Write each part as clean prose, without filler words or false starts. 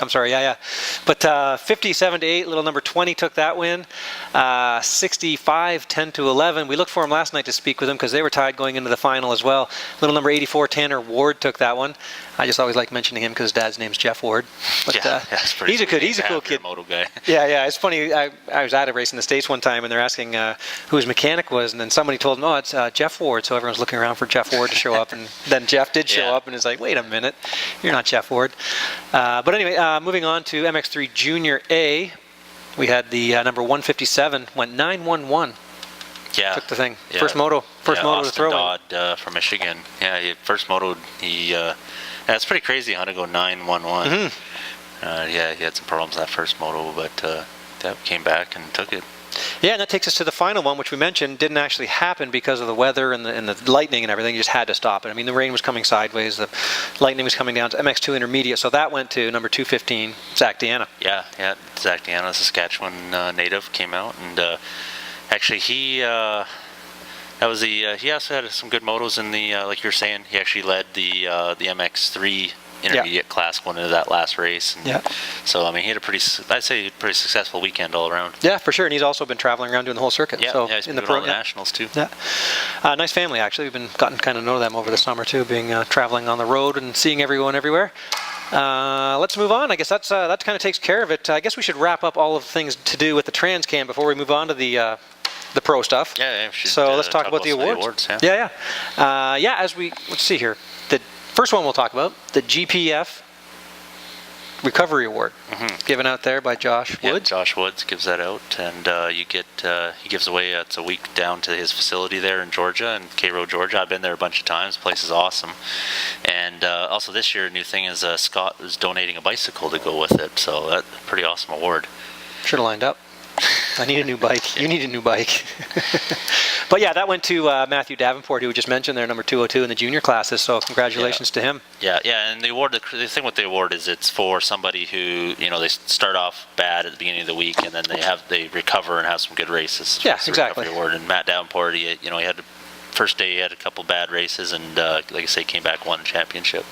I'm sorry, yeah. But 57-8, little number 20 took that win. 65, 10-11. We looked for him last night to speak with him because they were tied going into the final as well. Little number 84, Tanner Ward took that one. I just always like mentioning him because his dad's name's Jeff Ward. But he's a cool kid. Moto guy. Yeah. It's funny. I was at a race in the States one time, and they're asking who his mechanic was, and then somebody told him, "Oh, it's Jeff Ward." So everyone's looking around for Jeff Ward to show up, and then Jeff did show up, and it's like, "Wait a minute, you're not Jeff Ward." But anyway, moving on to MX3 Junior A, we had the number 157 went 9-1-1. Yeah, took the thing. Yeah. First moto to throw in. Dodd from Michigan. Yeah, first moto. That's pretty crazy how to go 9-1-1. He had some problems that first moto, but came back and took it. Yeah, and that takes us to the final one, which we mentioned didn't actually happen because of the weather and the lightning and everything. You just had to stop it. I mean, the rain was coming sideways, the lightning was coming down to MX2 Intermediate, so that went to number 215, Zach Deanna. Yeah, Zach Deanna, Saskatchewan native, came out, and actually he also had some good motos in the like you're saying. He actually led the MX3 intermediate class going into that last race. And so I mean, he had a pretty successful weekend all around. Yeah, for sure. And he's also been traveling around doing the whole circuit. Yeah, he's been doing all the nationals too. Yeah, nice family actually. We've gotten kind of know them over the summer too, being traveling on the road and seeing everyone everywhere. Let's move on. I guess that kind of takes care of it. I guess we should wrap up all of the things to do with the TransCan before we move on to the pro stuff. Yeah. So let's talk about the awards. As let's see here. The first one we'll talk about, the GPF Recovery Award, given out there by Josh Woods. Josh Woods gives that out, and he gives away. It's a week down to his facility there in Georgia, in Cairo, Georgia. I've been there a bunch of times. The place is awesome. And also this year, a new thing is Scott is donating a bicycle to go with it. So that's a pretty awesome award. Should have lined up. I need a new bike. You need a new bike. But yeah, that went to Matthew Davenport, who we just mentioned there, number 202 in the junior classes. So congratulations to him. Yeah. And the award, the thing with the award is it's for somebody who, they start off bad at the beginning of the week and then they recover and have some good races. Yeah, exactly. Award. And Matt Davenport, he had the first day he had a couple bad races and like I say, came back, won a championship.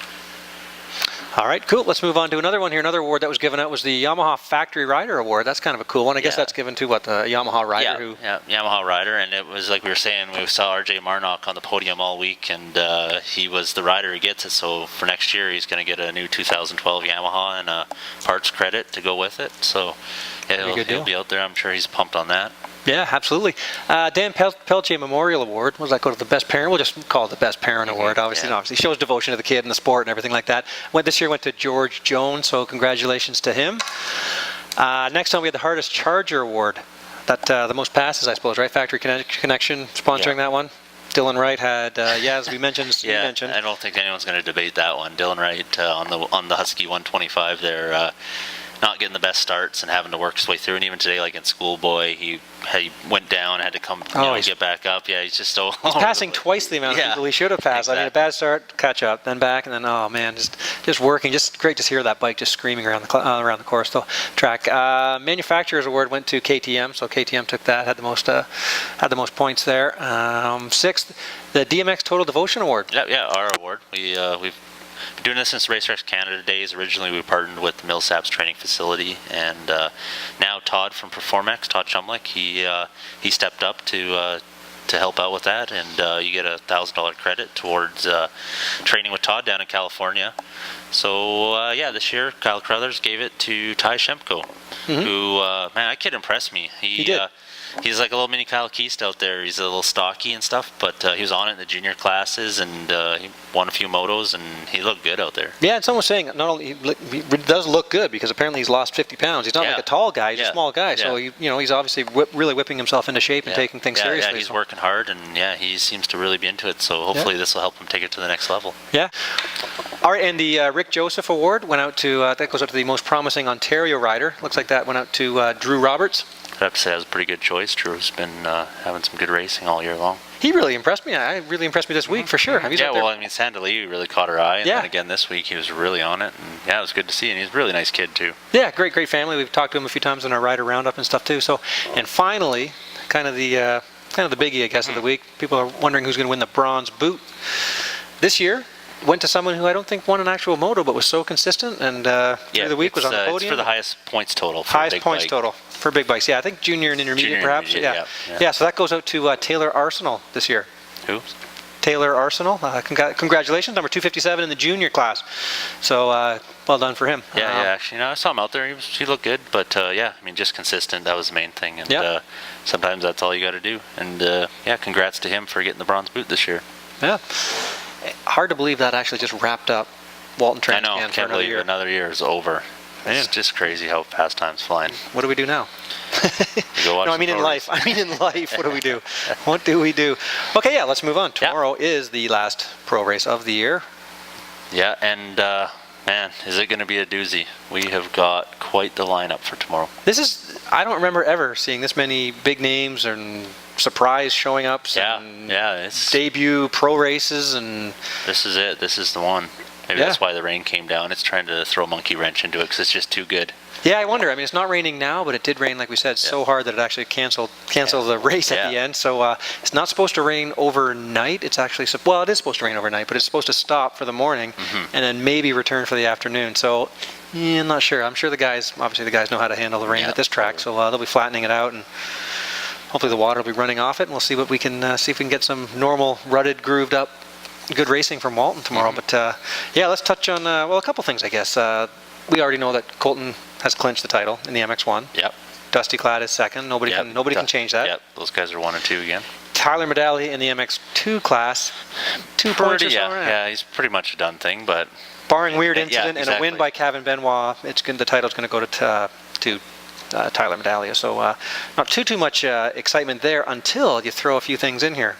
All right, cool. Let's move on to another one here. Another award that was given out was the Yamaha Factory Rider Award. That's kind of a cool one. I guess that's given to the Yamaha rider. Yamaha rider, and it was like we were saying, we saw RJ Marnock on the podium all week, and he was the rider who gets it. So for next year, he's going to get a new 2012 Yamaha and a parts credit to go with it. So he'll be out there. I'm sure he's pumped on that. Yeah, absolutely. Dan Peltier Memorial Award. What does that go to? The best parent? We'll just call it the best parent award. Obviously shows devotion to the kid and the sport and everything like that. This year went to George Jones, so congratulations to him. Next on we had the hardest charger award. That the most passes, I suppose, right? Factory Connection sponsoring that one. Dylan Wright had, as we mentioned. I don't think anyone's going to debate that one. Dylan Wright on the Husky 125 there. Not getting the best starts and having to work his way through. And even today, like in Schoolboy, he went down, had to come get back up. Yeah, he's just so... He's passing twice the amount of people he should have passed. Exactly. I mean, a bad start, catch up, then back, and then, oh man, just working. Just great to hear that bike just screaming around the course, track. Manufacturer's Award went to KTM, so KTM took that, had the most points there. Sixth, the DMX Total Devotion Award. Yeah, our award. We've been doing this since RaceX Canada days. Originally, we partnered with Millsaps Training Facility, and now Todd from Performex, Todd Chumlick, he stepped up to help out with that, and you get a $1,000 credit towards training with Todd down in California. So this year Kyle Crothers gave it to Ty Shemko, who man, that kid impressed me. He did. He's like a little mini Kyle Keast out there. He's a little stocky and stuff, but he was on it in the junior classes, and he won a few motos, and he looked good out there. Yeah, and someone was saying not only he does look good because apparently he's lost 50 pounds. He's not like a tall guy; he's a small guy. So he's obviously really whipping himself into shape and taking things seriously. Yeah, he's working hard, and he seems to really be into it. So hopefully this will help him take it to the next level. Yeah. All right, and the Rick Joseph Award went out to that goes out to the most promising Ontario rider. Looks like that went out to Drew Roberts. I have to say that was a pretty good choice. Drew's been having some good racing all year long. He really impressed me. Really impressed me this week for sure. Well, I mean, Santa Lee really caught our eye, and then again this week he was really on it, and it was good to see. And he's a really nice kid too. Yeah, great family. We've talked to him a few times in our rider roundup and stuff too. So, and finally, kind of the biggie, I guess, of the week. People are wondering who's going to win the bronze boot this year. went to someone who I don't think won an actual moto, but was so consistent and through the week was on the podium. It's for the highest points total. For Highest a big points bike. total for big bikes. Yeah, I think junior and intermediate Junior perhaps. intermediate, Yeah. yeah. So that goes out to Taylor Arsenal this year. Who? Taylor Arsenal. Congratulations, number 257 in the junior class. So well done for him. Yeah, actually, I saw him out there. He looked good, but yeah, I mean, just consistent. That was the main thing, and sometimes that's all you got to do. And yeah, congrats to him for getting the bronze boot this year. Yeah. Hard to believe that actually just wrapped up Walton TransCan. I know. Can't believe another year is over. It's just crazy how fast time's flying. What do we do now? Go watch no, I mean in life. I mean in life. What do we do? What do we do? Okay, yeah, let's move on. Tomorrow is the last pro race of the year. Yeah, and man, is it going to be a doozy? We have got quite the lineup for tomorrow. This is, I don't remember ever seeing this many big names and surprise showing ups. It's debut pro races, and this is it. This is the one. Maybe that's why the rain came down. It's trying to throw a monkey wrench into it because it's just too good. Yeah, I wonder. I mean, it's not raining now, but it did rain, like we said, so hard that it actually canceled the race at the end. So it's not supposed to rain overnight. It's actually, well, it is supposed to rain overnight, but it's supposed to stop for the morning and then maybe return for the afternoon. So I'm not sure. I'm sure obviously the guys know how to handle the rain at this track, so they'll be flattening it out, and hopefully the water will be running off it, and we'll see what we can see if we can get some normal, rutted, grooved up, good racing from Walton tomorrow. But yeah, let's touch on a couple things, I guess. We already know that Colton has clinched the title in the MX1. Yep. Dusty Clad is second. Nobody can change that. Yep. Those guys are 1 and 2 again. Tyler Medali in the MX2 class, 2 points or so. Yeah, he's pretty much a done thing, but barring weird incident and a win by Kevin Benoit, the title's going to go to Tyler Medallia. So not too much excitement there until you throw a few things in here.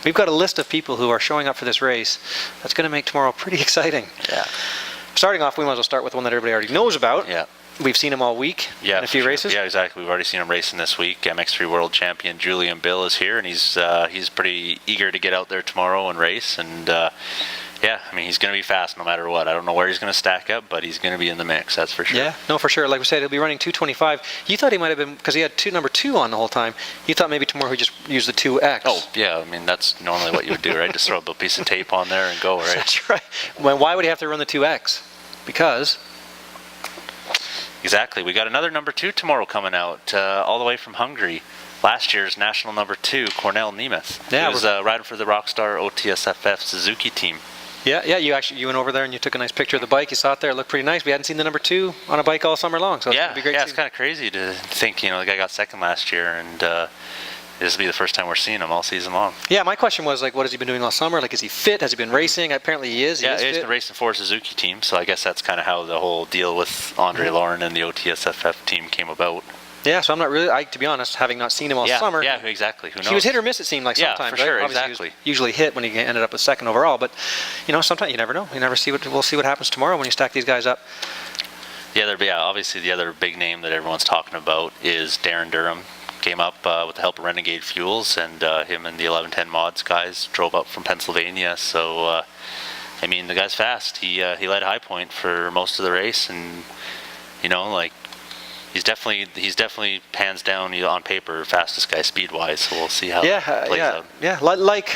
We've got a list of people who are showing up for this race that's going to make tomorrow pretty exciting. Yeah. Starting off, we might as well start with one that everybody already knows about. Yeah. We've seen him all week in a few races. Yeah, exactly. We've already seen him racing this week. MX3 World Champion Julian Bill is here, and he's pretty eager to get out there tomorrow and race. And yeah, I mean, he's going to be fast no matter what. I don't know where he's going to stack up, but he's going to be in the mix, that's for sure. Yeah, no, for sure. Like we said, he'll be running 225. You thought he might have been, because he had number 2 on the whole time, you thought maybe tomorrow he'd just use the 2X. Oh, yeah, I mean, that's normally what you would do, right? Just throw a piece of tape on there and go, right? That's right. Well, why would he have to run the 2X? Because... Exactly. We got another number 2 tomorrow coming out, all the way from Hungary. Last year's national number 2, Cornel Nemeth. Yeah, he was riding for the Rockstar OTSFF Suzuki team. Yeah. You went over there and you took a nice picture of the bike. You saw it there. It looked pretty nice. We hadn't seen the number 2 on a bike all summer long, so it's gonna be great. Yeah, it's kind of crazy to think. The guy got second last year, and this will be the first time we're seeing him all season long. Yeah, my question was, what has he been doing all summer? Is he fit? Has he been racing? Apparently he is. He's been racing for a Suzuki team, so I guess that's kind of how the whole deal with Andre Lauren and the OTSFF team came about. Yeah, so I'm not really, to be honest, having not seen him all summer. Yeah, exactly. Who knows? He was hit or miss, it seemed like sometimes. Yeah, for sure, Obviously, exactly. He was usually hit when he ended up with second overall, but sometimes you never know. You never see we'll see what happens tomorrow when you stack these guys up. Yeah, obviously the other big name that everyone's talking about is Darren Durham. Came up with the help of Renegade Fuels, and him and the 1110 Mods guys drove up from Pennsylvania. So, I mean, the guy's fast. He led High Point for most of the race, and he's definitely hands down on paper fastest guy speed wise. So we'll see how it plays out. Yeah, like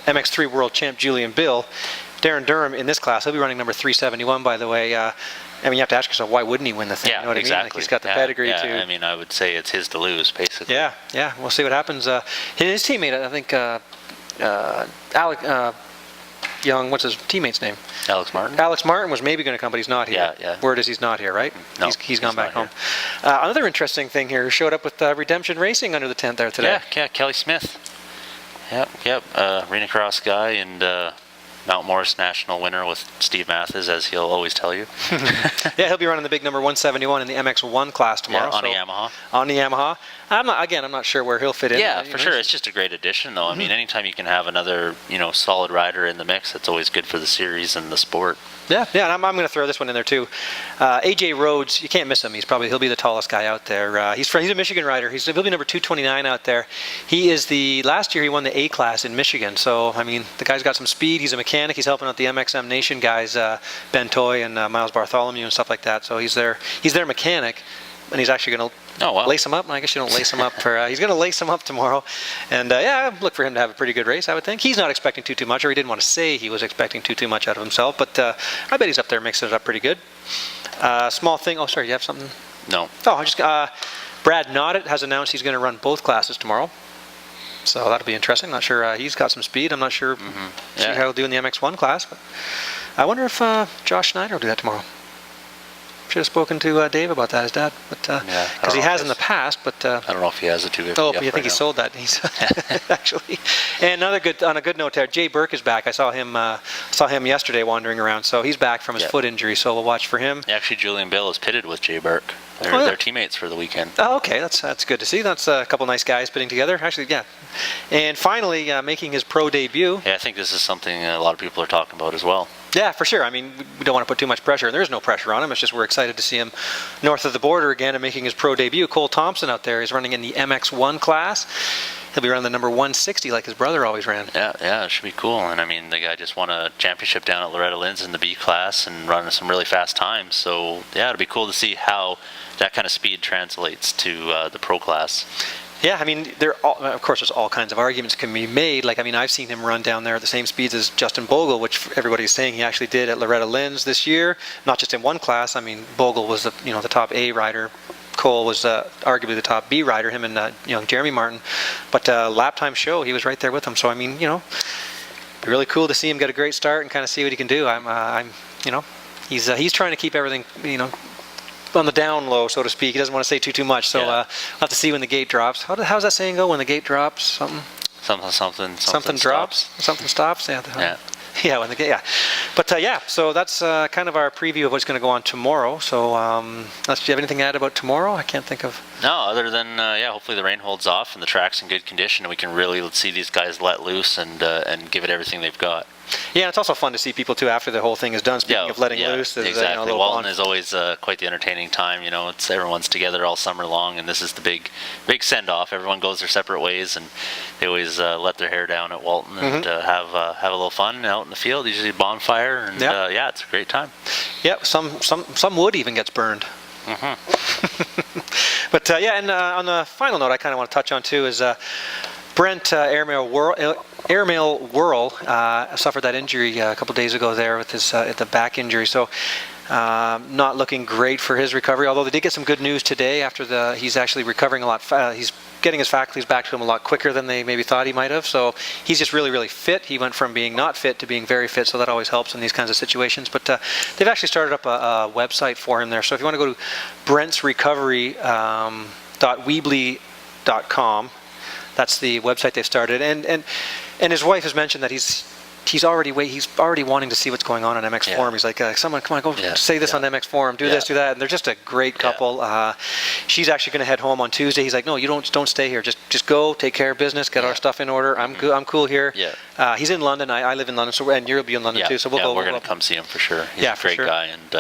MX3 World Champ Julian Bill, Darren Durham in this class. He'll be running number 371, by the way. I mean, you have to ask yourself, why wouldn't he win the thing? Yeah, you know what exactly. I mean? He's got the pedigree to. I mean, I would say it's his to lose, basically. Yeah. We'll see what happens. His teammate, I think, Alec Young. What's his teammate's name? Alex Martin. Alex Martin was maybe going to come, but he's not here. Yeah. Word is he's not here, right? No, he's gone back home. Another interesting thing here, showed up with Redemption Racing under the tent there today. Yeah, Kelly Smith. Yep. Arena Cross guy and Mount Morris National winner with Steve Mathis, as he'll always tell you. Yeah, he'll be running the big number 171 in the MX1 class tomorrow. On the Yamaha. On the Yamaha. I'm not sure where he'll fit in. Yeah, for sure. It's just a great addition, though. I mean, anytime you can have another, solid rider in the mix, that's always good for the series and the sport. Yeah, and I'm going to throw this one in there too. AJ Rhodes, you can't miss him. He'll be the tallest guy out there. He's a Michigan rider. He'll be number 229 out there. He is last year he won the A class in Michigan. So I mean, the guy's got some speed. He's a mechanic. He's helping out the MXM Nation guys, Ben Toy and Miles Bartholomew and stuff like that. So he's their mechanic. and he's actually going to Oh, wow. lace him up. I guess you don't lace him up for. He's going to lace him up tomorrow, and yeah, look for him to have a pretty good race. I would think he's not expecting too much, or he didn't want to say he was expecting too much out of himself. But I bet he's up there mixing it up pretty good. Small thing. Oh, sorry, you have something? No. Oh, I just Brad Noddett has announced he's going to run both classes tomorrow. So that'll be interesting. Not sure he's got some speed. I'm not sure see how he'll do in the MX1 class, but I wonder if Josh Schneider will do that tomorrow. Should have spoken to Dave about that, his dad, but because he has in the past. But I don't know if he has a 250. Oh, I think he sold that. He's actually. And on a good note there, Jay Burke is back. I saw him yesterday wandering around. So he's back from his foot injury. So we'll watch for him. Actually, Julian Bill is pitted with Jay Burke. They're teammates for the weekend. Oh, okay, that's good to see. That's a couple nice guys pitting together. Actually, yeah. And finally, making his pro debut. Yeah, I think this is something a lot of people are talking about as well. Yeah, for sure. I mean, we don't want to put too much pressure. There is no pressure on him. It's just we're excited to see him north of the border again and making his pro debut. Cole Thompson out there. He's running in the MX1 class. He'll be running the number 160 like his brother always ran. Yeah, it should be cool. And I mean, the guy just won a championship down at Loretta Lynn's in the B class and running some really fast times. So yeah, it'll be cool to see how that kind of speed translates to the pro class. Yeah, I mean, of course, there's all kinds of arguments can be made. Like, I mean, I've seen him run down there at the same speeds as Justin Bogle, which everybody's saying he actually did at Loretta Lynn's this year. Not just in one class. I mean, Bogle was the top A rider. Cole was arguably the top B rider. Him and Jeremy Martin. But lap time show, he was right there with him. So I mean, it'd be really cool to see him get a great start and kind of see what he can do. He's trying to keep everything on the down low, so to speak. He doesn't want to say too much. So we'll have to see when the gate drops. How's that saying go? When the gate drops, something drops, something stops. Yeah, when the gate. Yeah, but so that's kind of our preview of what's going to go on tomorrow. So, do you have anything to add about tomorrow? I can't think of. No, other than hopefully the rain holds off and the track's in good condition, and we can really see these guys let loose and give it everything they've got. Yeah, it's also fun to see people too after the whole thing is done. Speaking of letting loose, exactly. Walton is always quite the entertaining time. It's everyone's together all summer long, and this is the big send off. Everyone goes their separate ways, and they always let their hair down at Walton and have a little fun out in the field. Usually bonfire, and it's a great time. Yeah, some wood even gets burned. But and on the final note, I kind of want to touch on too is Brent Airmail Worrall suffered that injury a couple days ago there with his the back injury. So not looking great for his recovery. Although they did get some good news today after he's actually recovering a lot. He's getting his faculties back to him a lot quicker than they maybe thought he might have. So he's just really fit. He went from being not fit to being very fit. So that always helps in these kinds of situations. But they've actually started up a website for him there. So if you want to go to brentsrecovery.weebly.com. That's the website they started, and his wife has mentioned that he's already wanting to see what's going on MX Forum. He's like, someone, come on, go say this on MX Forum, do this, do that, and they're just a great couple. She's actually going to head home on Tuesday. He's like, no, you don't stay here. Just go, take care of business, get our stuff in order. I'm good. I'm cool here. He's in London. I live in London, and you'll be in London too. So we're going to come see him for sure. He's a great guy, and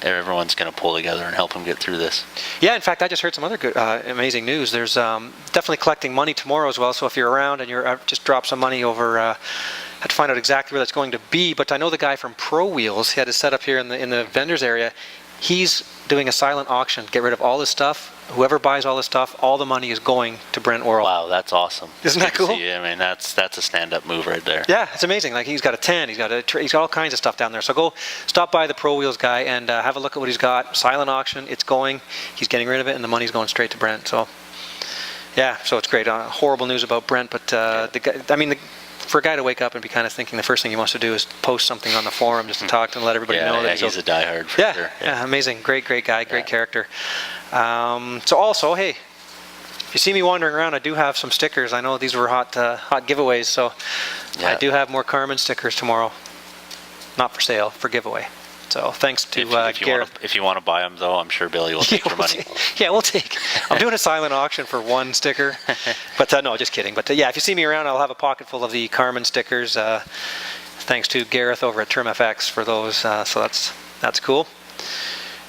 everyone's going to pull together and help him get through this. Yeah, in fact, I just heard some other good, amazing news. There's definitely collecting money tomorrow as well. So if you're around and you're just drop some money over, have to find out exactly where that's going to be. But I know the guy from Pro Wheels, he had his setup here in the vendors area. He's doing a silent auction, get rid of all his stuff. Whoever buys all this stuff, all the money is going to Brent Worrall. Wow, that's awesome. Isn't that cool? I mean, that's a stand-up move right there. Yeah, it's amazing. Like he's got a tent, he's got all kinds of stuff down there. So go stop by the Pro Wheels guy and have a look at what he's got. Silent auction, it's going. He's getting rid of it, and the money's going straight to Brent. So yeah, so it's great. Horrible news about Brent, but the guy, I mean, for a guy to wake up and be kind of thinking the first thing he wants to do is post something on the forum just to talk to and let everybody know that he's a diehard for sure. Yeah, amazing. Great guy, great character. So also, hey, if you see me wandering around, I do have some stickers. I know these were hot giveaways, so I do have more Carmen stickers tomorrow. Not for sale, for giveaway. So thanks to Gareth. If you want to buy them, though, I'm sure Billy will take your money. We'll take. I'm doing a silent auction for one sticker, but no, just kidding. But if you see me around, I'll have a pocket full of the Carmen stickers. Thanks to Gareth over at Term FX for those. So that's cool.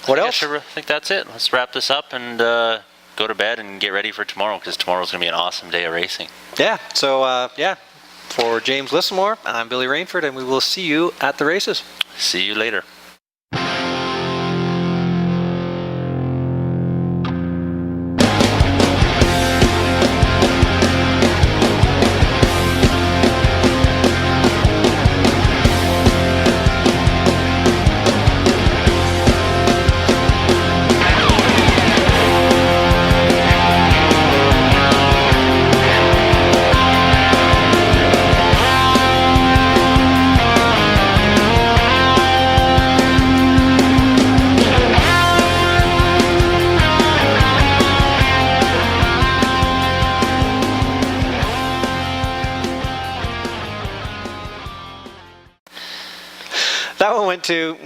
What else? I think that's it. Let's wrap this up and go to bed and get ready for tomorrow, because tomorrow's going to be an awesome day of racing. Yeah. So for James Lissamore, I'm Billy Rainford, and we will see you at the races. See you later. went to